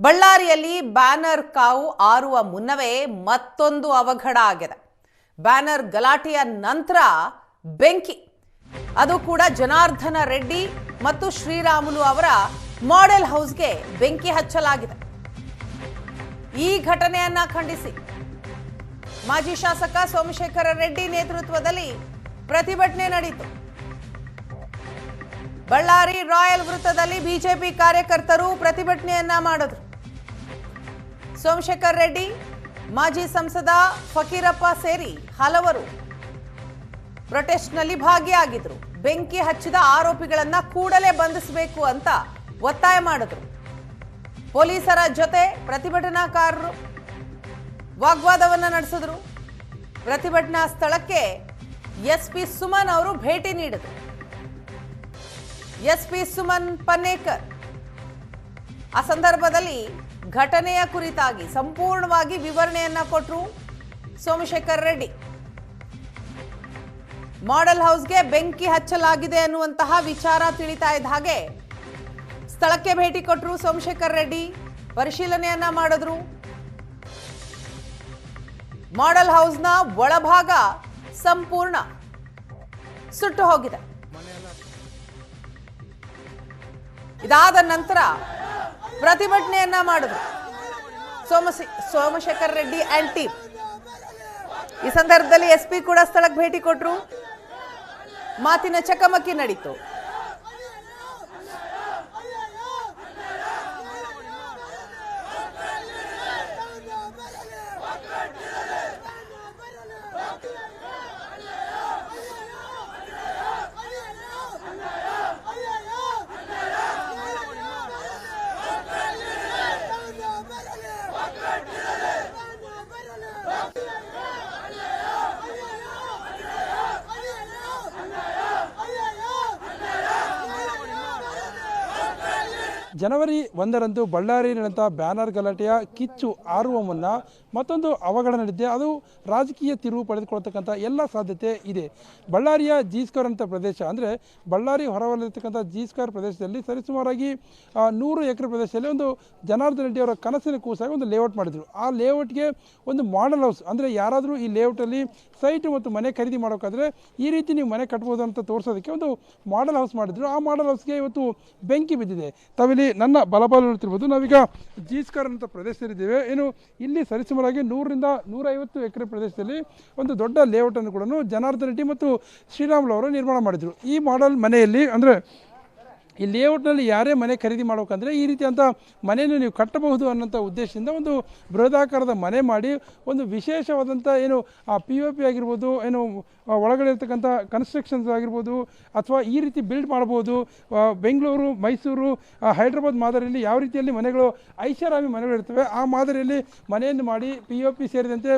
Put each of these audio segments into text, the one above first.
ಬಳ್ಳಾರಿಯಲ್ಲಿ ಬ್ಯಾನರ್ ಕಾವು ಆರುವ ಮುನ್ನವೇ ಮತ್ತೊಂದು ಅವಘಡ ಆಗಿದೆ. ಬ್ಯಾನರ್ ಗಲಾಟೆಯ ನಂತರ ಬೆಂಕಿ, ಅದು ಕೂಡ ಜನಾರ್ದನ ರೆಡ್ಡಿ ಮತ್ತು ಶ್ರೀರಾಮುಲು ಅವರ ಮಾಡೆಲ್ ಹೌಸ್ಗೆ ಬೆಂಕಿ ಹಚ್ಚಲಾಗಿದೆ. ಈ ಘಟನೆಯನ್ನ ಖಂಡಿಸಿ ಮಾಜಿ ಶಾಸಕ ಸೋಮಶೇಖರ ರೆಡ್ಡಿ ನೇತೃತ್ವದಲ್ಲಿ ಪ್ರತಿಭಟನೆ ನಡೆಯಿತು. ಬಳ್ಳಾರಿ ರಾಯಲ್ ವೃತ್ತದಲ್ಲಿ ಬಿಜೆಪಿ ಕಾರ್ಯಕರ್ತರು ಪ್ರತಿಭಟನೆಯನ್ನ ಮಾಡಿದ್ರು. ಸೋಮಶೇಖರ್ ರೆಡ್ಡಿ, ಮಾಜಿ ಸಂಸದ ಫಕೀರಪ್ಪ ಸೇರಿ ಹಲವರು ಪ್ರೊಟೆಸ್ಟ್ನಲ್ಲಿ ಭಾಗಿಯಾಗಿದ್ರು. ಬೆಂಕಿ ಹಚ್ಚಿದ ಆರೋಪಿಗಳನ್ನ ಕೂಡಲೇ ಬಂಧಿಸಬೇಕು ಅಂತ ಒತ್ತಾಯ ಮಾಡಿದ್ರು. ಪೊಲೀಸರ ಜೊತೆ ಪ್ರತಿಭಟನಾಕಾರರು ವಾಗ್ವಾದವನ್ನ ನಡೆಸಿದ್ರು. ಪ್ರತಿಭಟನಾ ಸ್ಥಳಕ್ಕೆ ಎಸ್ಪಿ ಸುಮನ್ ಅವರು ಭೇಟಿ ನೀಡಿದರು. ಎಸ್ಪಿ ಸುಮನ್ ಪನ್ನೇಕರ್ ಆ ಸಂದರ್ಭದಲ್ಲಿ ಘಟನೆಯ ಕುರಿತಾಗಿ ಸಂಪೂರ್ಣವಾಗಿ ವಿವರಣೆಯನ್ನ ಕೊಟ್ಟರು. ಸೋಮಶೇಖರ್ ರೆಡ್ಡಿ ಮಾಡೆಲ್ ಹೌಸ್ಗೆ ಬೆಂಕಿ ಹಚ್ಚಲಾಗಿದೆ ಅನ್ನುವಂತಹ ವಿಚಾರ ತಿಳಿತಾ ಇದ್ದ ಹಾಗೆ ಸ್ಥಳಕ್ಕೆ ಭೇಟಿ ಕೊಟ್ಟರು. ಸೋಮಶೇಖರ್ ರೆಡ್ಡಿ ಪರಿಶೀಲನೆಯನ್ನ ಮಾಡಿದ್ರು. ಮಾಡೆಲ್ ಹೌಸ್ನ ಒಳಭಾಗ ಸಂಪೂರ್ಣ ಸುಟ್ಟು ಹೋಗಿದೆ. ಇದಾದ ನಂತರ ಪ್ರತಿಭಟನೆಯನ್ನ ಮಾಡಿದ್ರು ಸೋಮಶೇಖರ್ ರೆಡ್ಡಿ ಅಂಡ್ ಟೀಮ್. ಈ ಸಂದರ್ಭದಲ್ಲಿ ಎಸ್ಪಿ ಕೂಡ ಸ್ಥಳಕ್ಕೆ ಭೇಟಿ ಕೊಟ್ಟರು. ಮಾತಿನ ಚಕಮಕಿ ನಡೀತು. ಜನವರಿ 1ರಂದು ಬಳ್ಳಾರಿ ನಡೆದ ಬ್ಯಾನರ್ ಗಲಾಟೆಯ ಕಿಚ್ಚು ಆರುವ ಮುನ್ನ ಮತ್ತೊಂದು ಅವಘಡ ನಡೆದಿದೆ. ಅದು ರಾಜಕೀಯ ತಿರುವು ಪಡೆದುಕೊಳ್ತಕ್ಕಂಥ ಎಲ್ಲ ಸಾಧ್ಯತೆ ಇದೆ. ಬಳ್ಳಾರಿಯ ಜಿ ಸ್ಕ್ವೇರ್ ಅಂತ ಪ್ರದೇಶ, ಅಂದರೆ ಬಳ್ಳಾರಿ ಹೊರವಲಯತಕ್ಕಂಥ ಜಿ ಸ್ಕ್ವೇರ್ ಪ್ರದೇಶದಲ್ಲಿ ಸರಿಸುಮಾರಾಗಿ 100 ಎಕರೆ ಪ್ರದೇಶದಲ್ಲಿ ಒಂದು ಜನಾರ್ದನ ರೆಡ್ಡಿ ಅವರ ಕನಸಿನ ಕೂಸಾಗಿ ಒಂದು ಲೇಔಟ್ ಮಾಡಿದರು. ಆ ಲೇಔಟ್ಗೆ ಒಂದು ಮಾಡೆಲ್ ಹೌಸ್, ಅಂದರೆ ಯಾರಾದರೂ ಈ ಲೇಔಟಲ್ಲಿ ಸೈಟು ಮತ್ತು ಮನೆ ಖರೀದಿ ಮಾಡೋಕ್ಕಾದರೆ ಈ ರೀತಿ ನೀವು ಮನೆ ಕಟ್ಬೋದು ಅಂತ ತೋರಿಸೋದಕ್ಕೆ ಒಂದು ಮಾಡೆಲ್ ಹೌಸ್ ಮಾಡಿದ್ರು. ಆ ಮಾಡೆಲ್ ಹೌಸ್ಗೆ ಇವತ್ತು ಬೆಂಕಿ ಬಿದ್ದಿದೆ. ತಾವಿಲ್ಲಿ ನನ್ನ ಬಲಬಲ ನೋಡ್ತಿರ್ಬೋದು. ನಾವೀಗ ಜಿ ಸ್ಕ್ವೇರ್ ಅಂತ ಪ್ರದೇಶದಲ್ಲಿದ್ದೇವೆ. ಏನು ಇಲ್ಲಿ ಸರಿಸುಮಾರಾಗಿ 100ರಿಂದ 150 ಎಕರೆ ಪ್ರದೇಶದಲ್ಲಿ ಒಂದು ದೊಡ್ಡ ಲೇಔಟನ್ನು ಕೂಡ ಜನಾರ್ದನ ರೆಡ್ಡಿ ಮತ್ತು ಶ್ರೀರಾಮುಲು ಅವರು ನಿರ್ಮಾಣ ಮಾಡಿದರು. ಈ ಮಾಡೆಲ್ ಮನೆಯಲ್ಲಿ, ಅಂದರೆ ಈ ಲೇಔಟ್ನಲ್ಲಿ ಯಾರೇ ಮನೆ ಖರೀದಿ ಮಾಡಬೇಕಂದ್ರೆ ಈ ರೀತಿ ಅಂತ ಮನೆಯನ್ನು ನೀವು ಕಟ್ಟಬಹುದು ಅನ್ನೋಂಥ ಉದ್ದೇಶದಿಂದ ಒಂದು ಬೃಹದಾಕಾರದ ಮನೆ ಮಾಡಿ ಒಂದು ವಿಶೇಷವಾದಂಥ ಏನು POP ಆಗಿರ್ಬೋದು, ಏನು ಒಳಗಡೆ ಇರ್ತಕ್ಕಂಥ ಕನ್ಸ್ಟ್ರಕ್ಷನ್ಸ್ ಆಗಿರ್ಬೋದು, ಅಥವಾ ಈ ರೀತಿ ಬಿಲ್ಡ್ ಮಾಡ್ಬೋದು. ಬೆಂಗಳೂರು, ಮೈಸೂರು, ಹೈದ್ರಾಬಾದ್ ಮಾದರಿಯಲ್ಲಿ ಯಾವ ರೀತಿಯಲ್ಲಿ ಮನೆಗಳು ಐಷಾರಾಮಿ ಮನೆಗಳಿರ್ತವೆ ಆ ಮಾದರಿಯಲ್ಲಿ ಮನೆಯನ್ನು ಮಾಡಿ POP ಸೇರಿದಂತೆ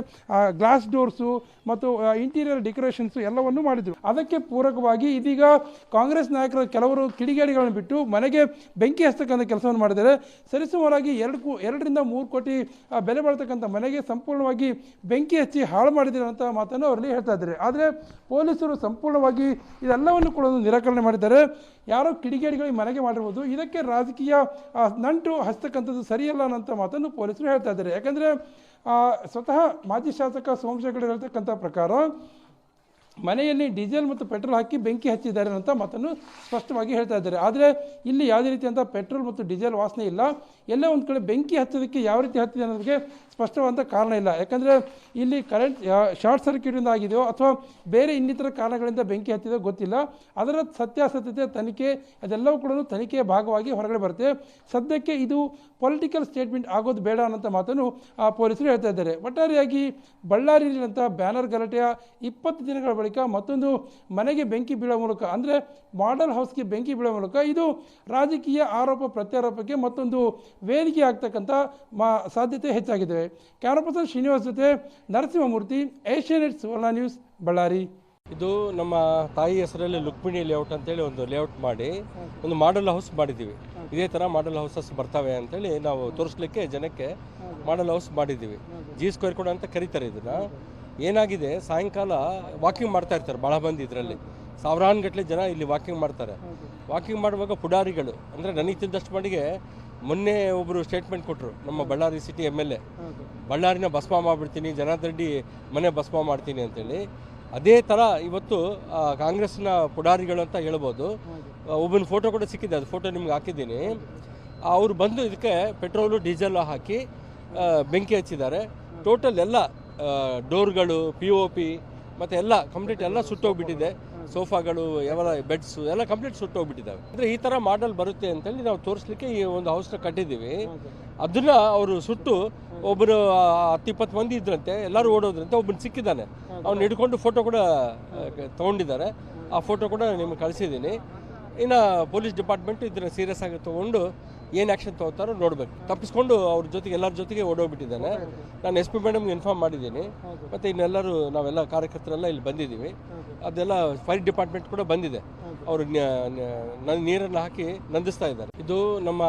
ಗ್ಲಾಸ್ ಡೋರ್ಸು ಮತ್ತು ಇಂಟೀರಿಯರ್ ಡೆಕೋರೇಷನ್ಸು ಎಲ್ಲವನ್ನು ಮಾಡಿದರು. ಅದಕ್ಕೆ ಪೂರಕವಾಗಿ ಇದೀಗ ಕಾಂಗ್ರೆಸ್ ನಾಯಕರು ಕೆಲವರು ಕಿಡಿಗೇಡಿಗಳನ್ನು ಬಿಟ್ಟು ಮನೆಗೆ ಬೆಂಕಿ ಹಚ್ಚತಕ್ಕಂಥ ಕೆಲಸವನ್ನು ಮಾಡಿದ್ದಾರೆ. ಸರಿಸುಮಾರಾಗಿ 2ರಿಂದ 3 ಕೋಟಿ ಬೆಲೆ ಬಾಳ್ತಕ್ಕಂಥ ಮನೆಗೆ ಸಂಪೂರ್ಣವಾಗಿ ಬೆಂಕಿ ಹಚ್ಚಿ ಹಾಳು ಮಾಡಿದ್ದಾರೆ ಅಂತ ಮಾತನ್ನು ಅವರಲ್ಲಿ ಹೇಳ್ತಾ ಇದ್ದಾರೆ. ಆದರೆ ಪೊಲೀಸರು ಸಂಪೂರ್ಣವಾಗಿ ಇದೆಲ್ಲವನ್ನು ಕೂಡ ನಿರಾಕರಣೆ ಮಾಡಿದ್ದಾರೆ. ಯಾರೋ ಕಿಡಿಗೇಡಿಗಳಿಗೆ ಮನೆಗೆ ಮಾಡಿರ್ಬೋದು, ಇದಕ್ಕೆ ರಾಜಕೀಯ ನಂಟು ಹಚ್ಚತಕ್ಕಂಥದ್ದು ಸರಿಯಲ್ಲ ಅನ್ನೋಂಥ ಮಾತನ್ನು ಪೊಲೀಸರು ಹೇಳ್ತಾ ಇದ್ದಾರೆ. ಯಾಕಂದರೆ ಸ್ವತಃ ಮಾಜಿ ಶಾಸಕ ಸೋಮಶೇಖರ್ ಹೇಳ್ತಕ್ಕಂಥ ಪ್ರಕಾರ ಮನೆಯಲ್ಲಿ ಡೀಸೆಲ್ ಮತ್ತು ಪೆಟ್ರೋಲ್ ಹಾಕಿ ಬೆಂಕಿ ಹಚ್ಚಿದ್ದಾರೆ ಅಂತ ಮಾತನ್ನು ಸ್ಪಷ್ಟವಾಗಿ ಹೇಳ್ತಾ ಇದ್ದಾರೆ. ಆದರೆ ಇಲ್ಲಿ ಯಾವುದೇ ರೀತಿಯಂಥ ಪೆಟ್ರೋಲ್ ಮತ್ತು ಡೀಸೆಲ್ ವಾಸನೆ ಇಲ್ಲ. ಎಲ್ಲೇ ಒಂದು ಕಡೆ ಬೆಂಕಿ ಹಚ್ಚೋದಕ್ಕೆ ಯಾವ ರೀತಿ ಹತ್ತಿದೆ ಅನ್ನೋದಕ್ಕೆ ಸ್ಪಷ್ಟವಾದಂಥ ಕಾರಣ ಇಲ್ಲ. ಯಾಕಂದರೆ ಇಲ್ಲಿ ಕರೆಂಟ್ ಶಾರ್ಟ್ ಸರ್ಕ್ಯೂಟಿಂದ ಆಗಿದೆಯೋ ಅಥವಾ ಬೇರೆ ಇನ್ನಿತರ ಕಾರಣಗಳಿಂದ ಬೆಂಕಿ ಹತ್ತಿದೋ ಗೊತ್ತಿಲ್ಲ. ಅದರ ಸತ್ಯಾಸತ್ಯತೆ ತನಿಖೆ ಅದೆಲ್ಲವೂ ಕೂಡ ತನಿಖೆಯ ಭಾಗವಾಗಿ ಹೊರಗಡೆ ಬರುತ್ತೆ. ಸದ್ಯಕ್ಕೆ ಇದು ಪೊಲಿಟಿಕಲ್ ಸ್ಟೇಟ್ಮೆಂಟ್ ಆಗೋದು ಬೇಡ ಅನ್ನೋಂಥ ಮಾತನ್ನು ಪೊಲೀಸರು ಹೇಳ್ತಾ ಇದ್ದಾರೆ. ಒಟ್ಟಾರೆಯಾಗಿ ಬಳ್ಳಾರಿಯಲ್ಲಿರುವಂಥ ಬ್ಯಾನರ್ ಗಲಾಟೆಯ 20 ದಿನಗಳ ಬಳಿಕ ಮತ್ತೊಂದು ಮನೆಗೆ ಬೆಂಕಿ ಬೀಳೋ ಮೂಲಕ, ಅಂದರೆ ಮಾಡೆಲ್ ಹೌಸ್ಗೆ ಬೆಂಕಿ ಬೀಳೋ ಮೂಲಕ ಇದು ರಾಜಕೀಯ ಆರೋಪ ಪ್ರತ್ಯಾರೋಪಕ್ಕೆ ಮತ್ತೊಂದು ವೇದಿಕೆ ಆಗ್ತಕ್ಕಂಥ ಸಾಧ್ಯತೆ ಹೆಚ್ಚಾಗಿದ್ದಾವೆ. ಕ್ಯಾಮರಾ ಪರ್ಸನ್ ಶ್ರೀನಿವಾಸ್ ಜೊತೆ ನರಸಿಂಹಮೂರ್ತಿ, ಏಷ್ಯಾನೆಟ್ ಸುವರ್ಣ ನ್ಯೂಸ್, ಬಳ್ಳಾರಿ. ಇದು ನಮ್ಮ ತಾಯಿ ಹೆಸರಲ್ಲಿ ಲುಕ್ಮಿಣಿ ಲೇಔಟ್ ಅಂತೇಳಿ ಒಂದು ಲೇಔಟ್ ಮಾಡಿ ಒಂದು ಮಾಡೆಲ್ ಹೌಸ್ ಮಾಡಿದ್ದೀವಿ. ಇದೇ ಥರ ಮಾಡೆಲ್ ಹೌಸಸ್ ಬರ್ತವೆ ಅಂತೇಳಿ ನಾವು ತೋರಿಸ್ಲಿಕ್ಕೆ ಜನಕ್ಕೆ ಮಾಡೆಲ್ ಹೌಸ್ ಮಾಡಿದ್ದೀವಿ. ಜಿ ಸ್ಕ್ವೇರ್ ಕೂಡ ಅಂತ ಕರೀತಾರೆ ಇದನ್ನು. ಏನಾಗಿದೆ, ಸಾಯಂಕಾಲ ವಾಕಿಂಗ್ ಮಾಡ್ತಾ ಇರ್ತಾರೆ ಭಾಳ ಮಂದಿ. ಇದರಲ್ಲಿ ಸಾವಿರಾರು ಗಟ್ಟಲೆ ಜನ ಇಲ್ಲಿ ವಾಕಿಂಗ್ ಮಾಡ್ತಾರೆ. ವಾಕಿಂಗ್ ಮಾಡುವಾಗ ಪುಡಾರಿಗಳು ಅಂದರೆ ನನಗೆ ತಿಂದಷ್ಟು ಮಟ್ಟಿಗೆ ಮೊನ್ನೆ ಒಬ್ಬರು ಸ್ಟೇಟ್ಮೆಂಟ್ ಕೊಟ್ಟರು, ನಮ್ಮ ಬಳ್ಳಾರಿ ಸಿಟಿ MLA, ಬಳ್ಳಾರಿನ ಭಸ್ಮ ಮಾಡಿಬಿಡ್ತೀನಿ, ಜನಾರ್ದನ್ ರೆಡ್ಡಿ ಮನೆ ಭಸ್ಮ ಮಾಡ್ತೀನಿ ಅಂತೇಳಿ. ಅದೇ ಥರ ಇವತ್ತು ಕಾಂಗ್ರೆಸ್ನ ಪುಡಾರಿಗಳು ಅಂತ ಹೇಳ್ಬೋದು. ಒಬ್ಬನ ಫೋಟೋ ಕೂಡ ಸಿಕ್ಕಿದೆ, ಅದು ಫೋಟೋ ನಿಮ್ಗೆ ಹಾಕಿದ್ದೀನಿ. ಅವರು ಬಂದು ಇದಕ್ಕೆ ಪೆಟ್ರೋಲು ಡೀಸೆಲ್ ಹಾಕಿ ಬೆಂಕಿ ಹಚ್ಚಿದ್ದಾರೆ. ಟೋಟಲ್ ಎಲ್ಲ ಡೋರ್ಗಳು, POP ಮತ್ತು ಎಲ್ಲ ಕಂಪ್ಲೀಟ್ ಎಲ್ಲ ಸುಟ್ಟೋಗ್ಬಿಟ್ಟಿದೆ. ಸೋಫಾಗಳು, ಎಲ್ಲ ಬೆಡ್ಸು ಎಲ್ಲ ಕಂಪ್ಲೀಟ್ ಸುಟ್ಟೋಗ್ಬಿಟ್ಟಿದ್ದಾವೆ. ಅಂದರೆ ಈ ಥರ ಮಾಡಲ್ ಬರುತ್ತೆ ಅಂತೇಳಿ ನಾವು ತೋರಿಸ್ಲಿಕ್ಕೆ ಈ ಒಂದು ಹೌಸ್ನ ಕಟ್ಟಿದ್ದೀವಿ. ಅದನ್ನು ಅವರು ಸುಟ್ಟು ಒಬ್ಬರು 10-20 ಮಂದಿ ಇದ್ರಂತೆ, ಎಲ್ಲರೂ ಓಡೋದ್ರಂತೆ. ಒಬ್ಬನು ಸಿಕ್ಕಿದ್ದಾನೆ, ಅವ್ನು ಹಿಡ್ಕೊಂಡು ಫೋಟೋ ಕೂಡ ತೊಗೊಂಡಿದ್ದಾರೆ. ಆ ಫೋಟೋ ಕೂಡ ನಿಮ್ಗೆ ಕಳಿಸಿದ್ದೀನಿ. ಇನ್ನು ಪೊಲೀಸ್ ಡಿಪಾರ್ಟ್ಮೆಂಟು ಇದನ್ನು ಸೀರಿಯಸ್ ಆಗಿ ತೊಗೊಂಡು ಏನು ಆ್ಯಕ್ಷನ್ ತೊಗೋತಾರೋ ನೋಡಬೇಕು. ತಪ್ಪಿಸ್ಕೊಂಡು ಅವ್ರ ಜೊತೆಗೆ ಎಲ್ಲರ ಜೊತೆಗೆ ಓಡೋಗ್ಬಿಟ್ಟಿದ್ದಾನೆ. ನಾನು SP ಮೇಡಮ್ಗೆ ಇನ್ಫಾರ್ಮ್ ಮಾಡಿದ್ದೀನಿ. ಮತ್ತು ಇನ್ನೆಲ್ಲರೂ ನಾವೆಲ್ಲ ಕಾರ್ಯಕರ್ತರೆಲ್ಲ ಇಲ್ಲಿ ಬಂದಿದ್ದೀವಿ. ಅದೆಲ್ಲ ಫೈರ್ ಡಿಪಾರ್ಟ್ಮೆಂಟ್ ಕೂಡ ಬಂದಿದೆ. ಅವರು ನೀರನ್ನು ಹಾಕಿ ನಂದಿಸ್ತಾ ಇದ್ದಾರೆ. ಇದು ನಮ್ಮ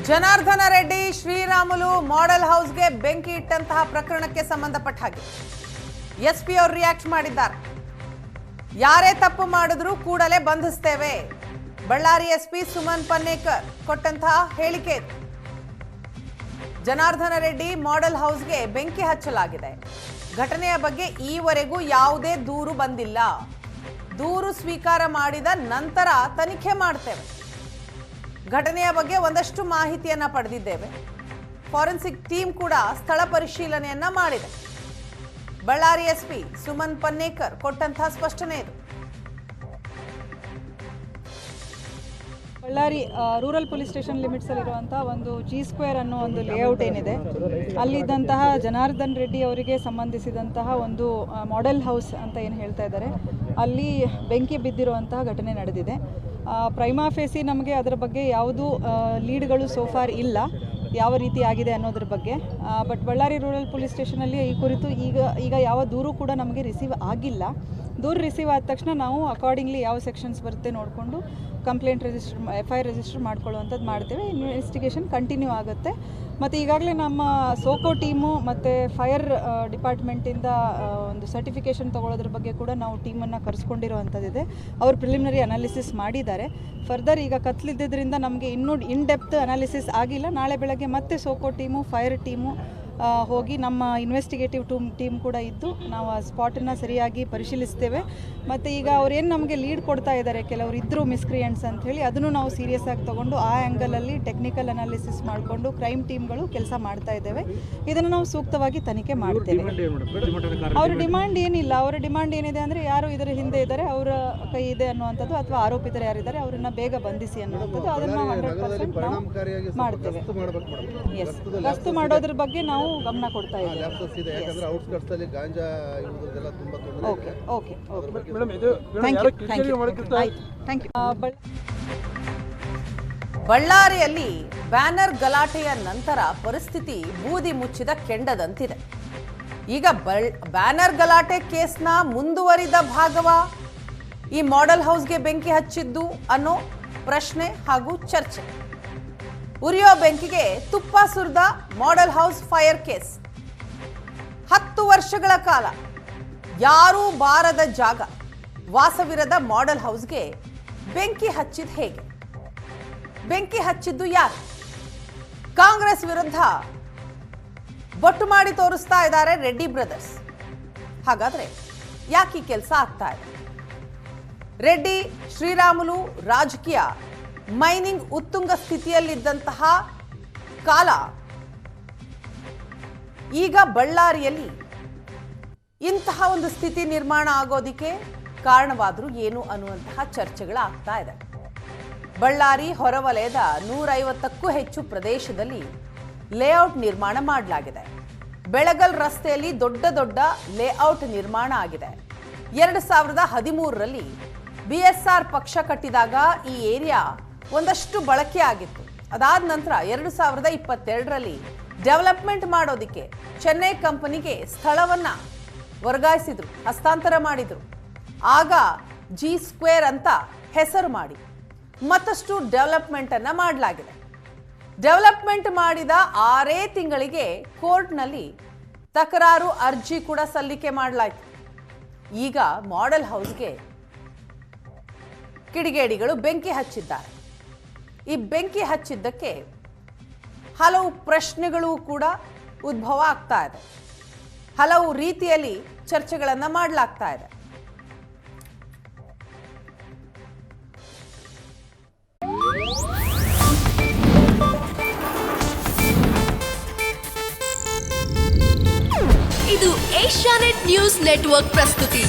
ಜನಾರ್ದನ ರೆಡ್ಡಿ ಶ್ರೀರಾಮುಲು ಮಾಡೆಲ್ ಹೌಸ್ಗೆ ಬೆಂಕಿ ಇಟ್ಟಂತಹ ಪ್ರಕರಣಕ್ಕೆ ಸಂಬಂಧಪಟ್ಟ ಹಾಗೆ SP ಅವರು ರಿಯಾಕ್ಟ್ ಮಾಡಿದ್ದಾರೆ. ಯಾರೇ ತಪ್ಪು ಮಾಡಿದ್ರು ಕೂಡಲೇ ಬಂಧಿಸ್ತೇವೆ. ಬಳ್ಳಾರಿ SP ಸುಮನ್ ಪನ್ನೇಕರ್ ಕೊಟ್ಟಂತಹ ಹೇಳಿಕೆ. ಜನಾರ್ದನ ರೆಡ್ಡಿ ಮಾಡೆಲ್ ಹೌಸ್ಗೆ ಬೆಂಕಿ ಹಚ್ಚಲಾಗಿದೆ. ಘಟನೆಯ ಬಗ್ಗೆ ಈವರೆಗೂ ಯಾವುದೇ ದೂರು ಬಂದಿಲ್ಲ. ದೂರು ಸ್ವೀಕಾರ ಮಾಡಿದ ನಂತರ ತನಿಖೆ ಮಾಡ್ತೇವೆ. ಘಟನೆಯ ಬಗ್ಗೆ ಒಂದಷ್ಟು ಮಾಹಿತಿಯನ್ನ ಪಡೆದಿದ್ದೇವೆ. ಫಾರೆನ್ಸಿಕ್ ಟೀಮ್ ಕೂಡ ಸ್ಥಳ ಪರಿಶೀಲನೆಯನ್ನ ಮಾಡಿದೆ. ಬಳ್ಳಾರಿ SP ಸುಮನ್ ಪನ್ನೇಕರ್ ಕೊಟ್ಟಂತಹ ಸ್ಪಷ್ಟನೆ ಇದು. ಬಳ್ಳಾರಿ ರೂರಲ್ ಪೊಲೀಸ್ ಸ್ಟೇಷನ್ ಲಿಮಿಟ್ಸಲ್ಲಿರುವಂಥ ಒಂದು G² ಅನ್ನೋ ಒಂದು ಲೇಔಟ್ ಏನಿದೆ, ಅಲ್ಲಿದ್ದಂತಹ ಜನಾರ್ದನ್ ರೆಡ್ಡಿ ಅವರಿಗೆ ಸಂಬಂಧಿಸಿದಂತಹ ಒಂದು ಮಾಡೆಲ್ ಹೌಸ್ ಅಂತ ಏನು ಹೇಳ್ತಾ ಇದ್ದಾರೆ, ಅಲ್ಲಿ ಬೆಂಕಿ ಬಿದ್ದಿರುವಂತಹ ಘಟನೆ ನಡೆದಿದೆ. ಪ್ರೈಮಾ ಫೇಸಿ ನಮಗೆ ಅದರ ಬಗ್ಗೆ ಯಾವುದೂ ಲೀಡ್ಗಳು ಸೋಫಾರ್ ಇಲ್ಲ, ಯಾವ ರೀತಿ ಆಗಿದೆ ಅನ್ನೋದ್ರ ಬಗ್ಗೆ. ಬಟ್ ಬಳ್ಳಾರಿ ರೂರಲ್ ಪೊಲೀಸ್ ಸ್ಟೇಷನಲ್ಲಿ ಈ ಕುರಿತು ಈಗ ಯಾವ ದೂರು ಕೂಡ ನಮಗೆ ರಿಸೀವ್ ಆಗಿಲ್ಲ. ದೂರು ರಿಸೀವ್ ಆದ ತಕ್ಷಣ ನಾವು ಅಕಾರ್ಡಿಂಗ್ಲಿ ಯಾವ ಸೆಕ್ಷನ್ಸ್ ಬರುತ್ತೆ ನೋಡಿಕೊಂಡು ಕಂಪ್ಲೇಂಟ್ FIR ರಿಜಿಸ್ಟರ್ ಮಾಡ್ಕೊಳ್ಳುವಂಥದ್ದು ಮಾಡ್ತೇವೆ. ಇನ್ವೆಸ್ಟಿಗೇಷನ್ ಕಂಟಿನ್ಯೂ ಆಗುತ್ತೆ. ಮತ್ತು ಈಗಾಗಲೇ ನಮ್ಮ ಸೋಕೋ ಟೀಮು ಮತ್ತು ಫೈರ್ ಡಿಪಾರ್ಟ್ಮೆಂಟಿಂದ ಒಂದು ಸರ್ಟಿಫಿಕೇಷನ್ ತೊಗೊಳೋದ್ರ ಬಗ್ಗೆ ಕೂಡ ನಾವು ಟೀಮನ್ನು ಕರೆಸ್ಕೊಂಡಿರುವಂಥದ್ದಿದೆ. ಅವರು ಪ್ರಿಲಿಮಿನರಿ ಅನಾಲಿಸಿಸ್ ಮಾಡಿದ್ದಾರೆ. ಫರ್ದರ್ ಈಗ ಕತ್ಲಿದ್ದರಿಂದ ನಮಗೆ ಇನ್ನೂ ಇನ್ ಡೆಪ್ತ್ ಅನಾಲಿಸಿಸ್ ಆಗಿಲ್ಲ. ನಾಳೆ ಬೆಳಗ್ಗೆ ಮತ್ತೆ ಸೋಕೋ ಟೀಮು, ಫೈರ್ ಟೀಮು ಹೋಗಿ ನಮ್ಮ ಇನ್ವೆಸ್ಟಿಗೇಟಿವ್ ಟೀಮ್ ಕೂಡ ಇದ್ದು ನಾವು ಆ ಸ್ಪಾಟನ್ನು ಸರಿಯಾಗಿ ಪರಿಶೀಲಿಸ್ತೇವೆ. ಮತ್ತು ಈಗ ಅವ್ರೇನು ನಮಗೆ ಲೀಡ್ ಕೊಡ್ತಾ ಇದ್ದಾರೆ, ಕೆಲವರು ಇದ್ದರು ಮಿಸ್ಕ್ರಿಯೆಂಟ್ಸ್ ಅಂಥೇಳಿ, ಅದನ್ನು ನಾವು ಸೀರಿಯಸ್ ಆಗಿ ತೊಗೊಂಡು ಆ ಆ್ಯಂಗಲಲ್ಲಿ ಟೆಕ್ನಿಕಲ್ ಅನಾಲಿಸಿಸ್ ಮಾಡಿಕೊಂಡು ಕ್ರೈಮ್ ಟೀಮ್ಗಳು ಕೆಲಸ ಮಾಡ್ತಾ ಇದ್ದೇವೆ. ಇದನ್ನು ನಾವು ಸೂಕ್ತವಾಗಿ ತನಿಖೆ ಮಾಡ್ತೇವೆ. ಅವ್ರ ಡಿಮಾಂಡ್ ಏನಿಲ್ಲ. ಅವರ ಡಿಮಾಂಡ್ ಏನಿದೆ ಅಂದರೆ ಯಾರು ಇದರ ಹಿಂದೆ ಇದ್ದಾರೆ, ಅವರ ಕೈ ಇದೆ ಅನ್ನುವಂಥದ್ದು, ಅಥವಾ ಆರೋಪಿತರು ಯಾರಿದ್ದಾರೆ ಅವರನ್ನು ಬೇಗ ಬಂಧಿಸಿ ಅನ್ನುವಂಥದ್ದು. ಅದನ್ನು 100% ನಾವು ಮಾಡ್ತೇವೆ. ಎಸ್, ಗಸ್ತು ಮಾಡೋದ್ರ ಬಗ್ಗೆ ನಾವು ಗಮನ ಕೊಡ್ತಾ ಇದ್ದೇವೆ. ಬಳ್ಳಾರಿಯಲ್ಲಿ ಬ್ಯಾನರ್ ಗಲಾಟೆಯ ನಂತರ ಪರಿಸ್ಥಿತಿ ಬೂದಿ ಮುಚ್ಚಿದ ಕೆಂಡದಂತಿದೆ. ಈಗ ಬ್ಯಾನರ್ ಗಲಾಟೆ ಕೇಸ್ನ ಮುಂದುವರಿದ ಭಾಗವ ಈ ಮಾಡೆಲ್ ಹೌಸ್ಗೆ ಬೆಂಕಿ ಹಚ್ಚಿದ್ದು ಅನ್ನೋ ಪ್ರಶ್ನೆ ಹಾಗೂ ಚರ್ಚೆ. ಉರಿಯೋ ಬೆಂಕಿಗೆ ತುಪ್ಪ ಸುರಿದ ಮಾಡೆಲ್ ಹೌಸ್ ಫೈರ್ ಕೇಸ್. 10 ವರ್ಷಗಳ ಕಾಲ ಯಾರೂ ಬಾರದ ಜಾಗ, ವಾಸವಿರದ ಮಾಡೆಲ್ ಹೌಸ್ಗೆ ಬೆಂಕಿ ಹಚ್ಚಿದ ಹೇಗೆ? ಬೆಂಕಿ ಹಚ್ಚಿದ್ದು ಯಾರು? ಕಾಂಗ್ರೆಸ್ ವಿರುದ್ಧ ಬೊಟ್ಟು ಮಾಡಿ ತೋರಿಸ್ತಾ ಇದ್ದಾರೆ ರೆಡ್ಡಿ ಬ್ರದರ್ಸ್. ಹಾಗಾದ್ರೆ ಯಾಕೆ ಈ ಕೆಲಸ ಆಗ್ತಾ ಇದೆ? ರೆಡ್ಡಿ ಶ್ರೀರಾಮುಲು ರಾಜಕೀಯ ಮೈನಿಂಗ್ ಉತ್ತುಂಗ ಸ್ಥಿತಿಯಲ್ಲಿದ್ದಂತಹ ಕಾಲ ಈಗ ಬಳ್ಳಾರಿಯಲ್ಲಿ ಇಂತಹ ಒಂದು ಸ್ಥಿತಿ ನಿರ್ಮಾಣ ಆಗೋದಕ್ಕೆ ಕಾರಣವಾದರೂ ಏನು ಅನ್ನುವಂತಹ ಚರ್ಚೆಗಳಾಗ್ತಾ ಇದೆ. ಬಳ್ಳಾರಿ ಹೊರವಲಯದ 150ಕ್ಕೂ ಹೆಚ್ಚು ಪ್ರದೇಶದಲ್ಲಿ ಲೇಔಟ್ ನಿರ್ಮಾಣ ಮಾಡಲಾಗಿದೆ. ಬೆಳಗಲ್ ರಸ್ತೆಯಲ್ಲಿ ದೊಡ್ಡ ದೊಡ್ಡ ಲೇಔಟ್ ನಿರ್ಮಾಣ ಆಗಿದೆ. 2013ರಲ್ಲಿ BSR ಪಕ್ಷ ಕಟ್ಟಿದಾಗ ಈ ಏರಿಯಾ ಒಂದಷ್ಟು ಬಳಕೆ ಆಗಿತ್ತು. ಅದಾದ ನಂತರ 2022ರಲ್ಲಿ ಡೆವಲಪ್ಮೆಂಟ್ ಮಾಡೋದಕ್ಕೆ ಚೆನ್ನೈ ಕಂಪನಿಗೆ ಸ್ಥಳವನ್ನ ವರ್ಗಾಯಿಸಿದ್ರು, ಹಸ್ತಾಂತರ ಮಾಡಿದ್ರು. ಆಗ G² ಅಂತ ಹೆಸರು ಮಾಡಿ ಮತ್ತಷ್ಟು ಡೆವಲಪ್ಮೆಂಟ್ ಅನ್ನ ಮಾಡಲಾಗಿದೆ. ಡೆವಲಪ್ಮೆಂಟ್ ಮಾಡಿದ 6 ತಿಂಗಳಿಗೆ ಕೋರ್ಟ್ನಲ್ಲಿ ತಕರಾರು ಅರ್ಜಿ ಕೂಡ ಸಲ್ಲಿಕೆ ಮಾಡಲಾಯಿತು. ಈಗ ಮಾಡೆಲ್ ಹೌಸ್ಗೆ ಕಿಡಿಗೇಡಿಗಳು ಬೆಂಕಿ ಹಚ್ಚಿದ್ದಾರೆ. ಈ ಬೆಂಕಿ ಹಚ್ಚಿದ್ದಕ್ಕೆ ಹಲವು ಪ್ರಶ್ನೆಗಳು ಕೂಡ ಉದ್ಭವ ಆಗ್ತಾ ಇದೆ. ಹಲವು ರೀತಿಯಲ್ಲಿ ಚರ್ಚೆಗಳನ್ನು ಮಾಡಲಾಗ್ತಾ ಇದೆ. ಇದು ಏಷ್ಯಾನೆಟ್ ನ್ಯೂಸ್ ನೆಟ್ವರ್ಕ್ ಪ್ರಸ್ತುತಿ.